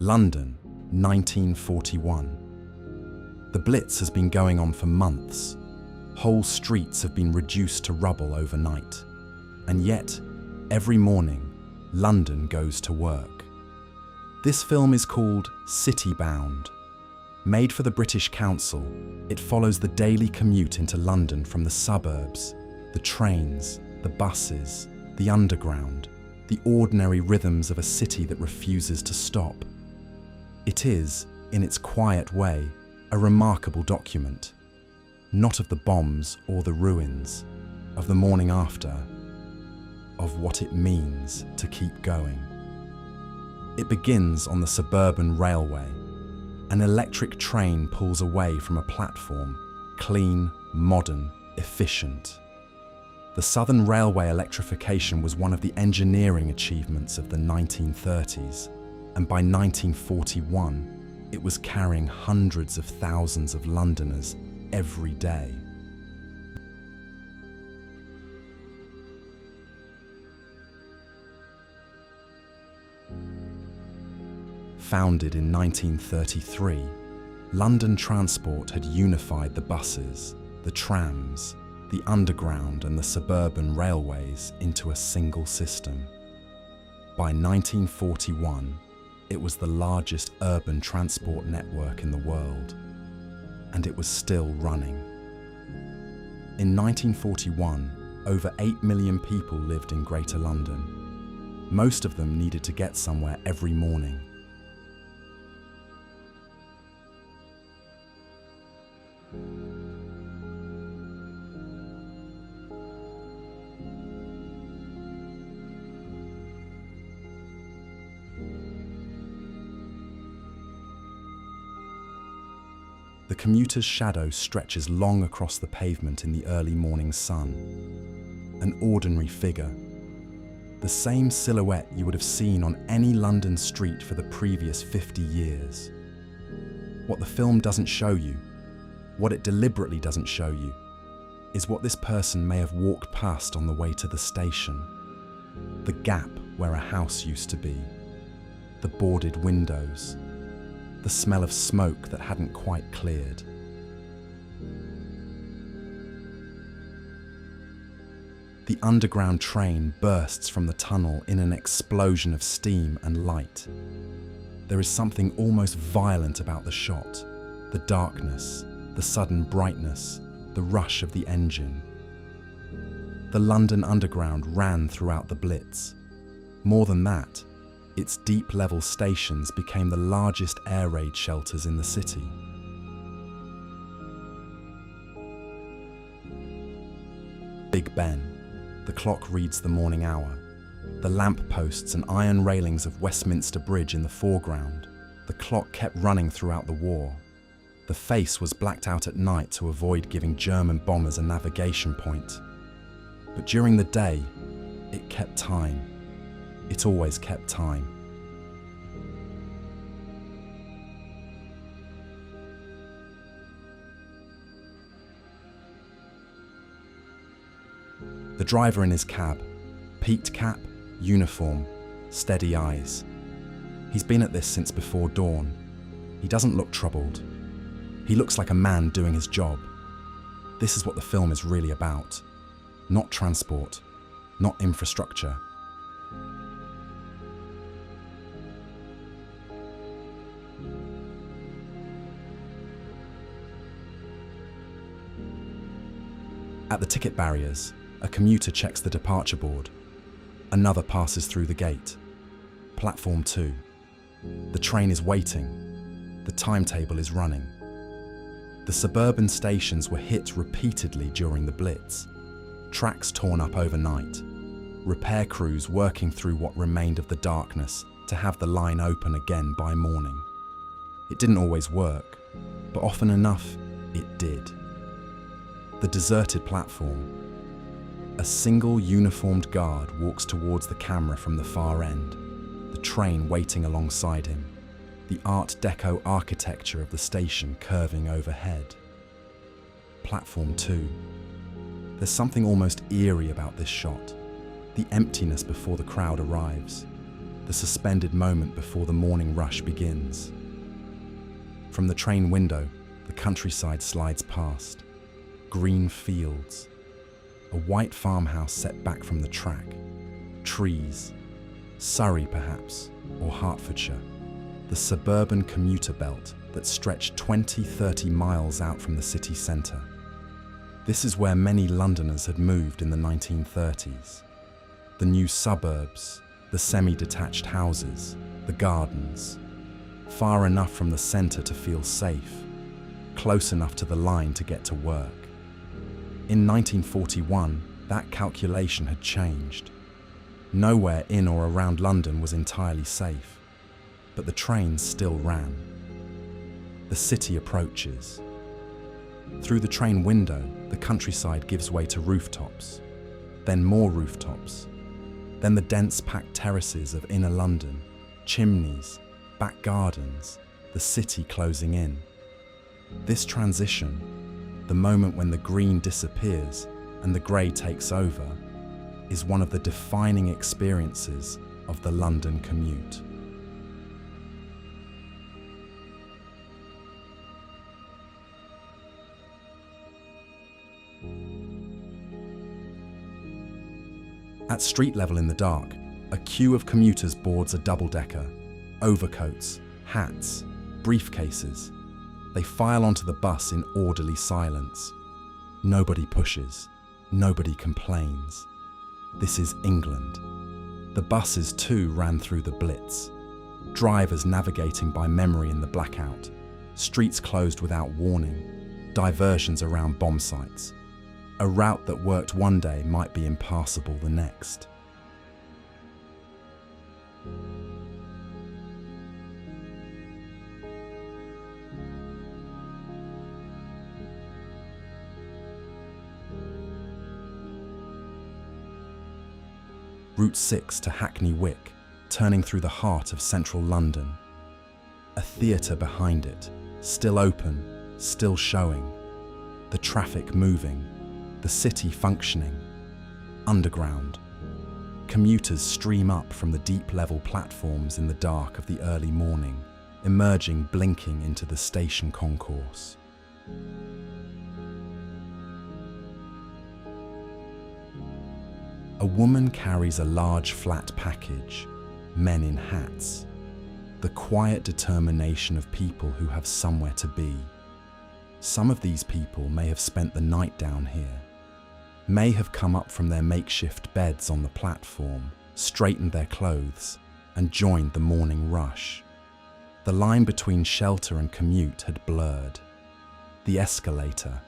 London, 1941. The Blitz has been going on for months. Whole streets have been reduced to rubble overnight. And yet, every morning, London goes to work. This film is called City-Bound. Made for the British Council, it follows the daily commute into London from the suburbs, the trains, the buses, the underground, the ordinary rhythms of a city that refuses to stop. It is, in its quiet way, a remarkable document. Not of the bombs or the ruins, of the morning after, of what it means to keep going. It begins on the suburban railway. An electric train pulls away from a platform, clean, modern, efficient. The Southern Railway electrification was one of the engineering achievements of the 1930s, and by 1941, it was carrying hundreds of thousands of Londoners every day. Founded in 1933, London Transport had unified the buses, the trams, the underground and the suburban railways into a single system. By 1941, it was the largest urban transport network in the world, and it was still running. In 1941, over 8 million people lived in Greater London. Most of them needed to get somewhere every morning. The commuter's shadow stretches long across the pavement in the early morning sun. An ordinary figure. The same silhouette you would have seen on any London street for the previous 50 years. What the film doesn't show you, what it deliberately doesn't show you, is what this person may have walked past on the way to the station. The gap where a house used to be. The boarded windows. The smell of smoke that hadn't quite cleared. The underground train bursts from the tunnel in an explosion of steam and light. There is something almost violent about the shot, the darkness, the sudden brightness, the rush of the engine. The London Underground ran throughout the Blitz. More than that, its deep-level stations became the largest air raid shelters in the city. Big Ben. The clock reads the morning hour. The lamp posts and iron railings of Westminster Bridge in the foreground. The clock kept running throughout the war. The face was blacked out at night to avoid giving German bombers a navigation point. But during the day, it kept time. It always kept time. The driver in his cab, peaked cap, uniform, steady eyes. He's been at this since before dawn. He doesn't look troubled. He looks like a man doing his job. This is what the film is really about. Not transport, not infrastructure. At the ticket barriers, a commuter checks the departure board. Another passes through the gate. Platform 2. The train is waiting. The timetable is running. The suburban stations were hit repeatedly during the Blitz. Tracks torn up overnight. Repair crews working through what remained of the darkness to have the line open again by morning. It didn't always work, but often enough, it did. The deserted platform. A single uniformed guard walks towards the camera from the far end, the train waiting alongside him, the Art Deco architecture of the station curving overhead. Platform 2. There's something almost eerie about this shot, the emptiness before the crowd arrives. the suspended moment before the morning rush begins. From the train window, the countryside slides past. Green fields. A white farmhouse set back from the track. Trees. Surrey, perhaps, or Hertfordshire. The suburban commuter belt that stretched 20-30 miles out from the city centre. This is where many Londoners had moved in the 1930s. The new suburbs, the semi-detached houses, the gardens. Far enough from the centre to feel safe, close enough to the line to get to work. In 1941, that calculation had changed. Nowhere in or around London was entirely safe, but the trains still ran. The city approaches. Through the train window, the countryside gives way to rooftops, then more rooftops, then the dense packed terraces of inner London, chimneys, back gardens, the city closing in. This transition, the moment when the green disappears and the grey takes over, is one of the defining experiences of the London commute. At street level in the dark, a queue of commuters boards a double-decker. Overcoats, hats, briefcases. They file onto the bus in orderly silence. Nobody pushes. Nobody complains. This is England. The buses too ran through the Blitz. Drivers navigating by memory in the blackout. Streets closed without warning. Diversions around bomb sites. A route that worked one day might be impassable the next. Route 6 to Hackney Wick, turning through the heart of central London. A theatre behind it, still open, still showing. The traffic moving, the city functioning. Underground. Commuters stream up from the deep-level platforms in the dark of the early morning, emerging blinking into the station concourse. A woman carries a large flat package, men in hats. The quiet determination of people who have somewhere to be. Some of these people may have spent the night down here, may have come up from their makeshift beds on the platform, straightened their clothes, and joined the morning rush. The line between shelter and commute had blurred. The escalator,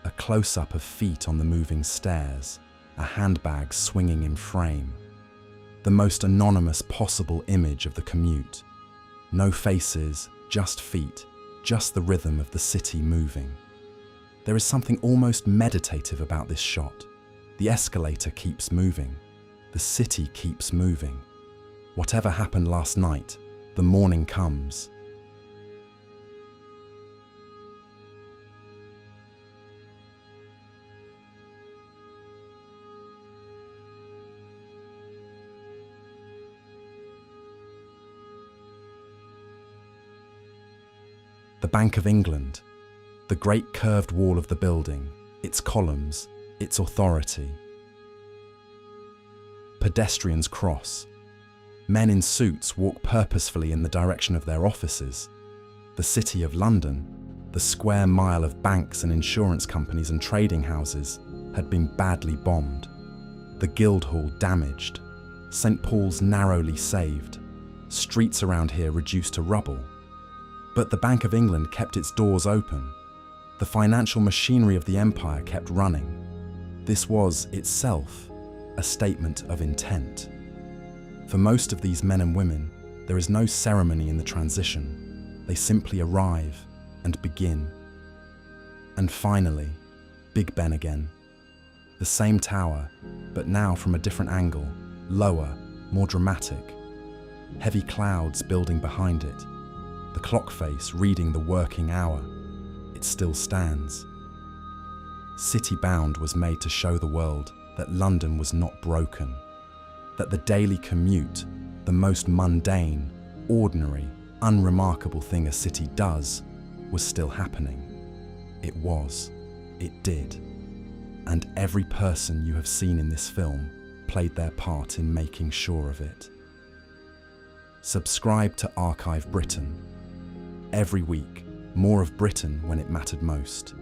a close-up of feet on the moving stairs, a handbag swinging in frame. The most anonymous possible image of the commute. No faces, just feet, just the rhythm of the city moving. There is something almost meditative about this shot. The escalator keeps moving. The city keeps moving. Whatever happened last night, the morning comes. The Bank of England, the great curved wall of the building, its columns, its authority. Pedestrians cross. Men in suits walk purposefully in the direction of their offices. The City of London, the square mile of banks and insurance companies and trading houses, had been badly bombed. The Guildhall damaged. St. Paul's narrowly saved. Streets around here reduced to rubble. But the Bank of England kept its doors open. The financial machinery of the empire kept running. This was, itself, a statement of intent. For most of these men and women, there is no ceremony in the transition. They simply arrive and begin. And finally, Big Ben again. The same tower, but now from a different angle, lower, more dramatic. Heavy clouds building behind it. The clock face reading the working hour. It still stands. City Bound was made to show the world that London was not broken, that the daily commute, The most mundane, ordinary, unremarkable thing a city does was still happening. It did. And every person you have seen in this film played their part in making sure of it. Subscribe to Archive Britain. Every week, more of Britain when it mattered most.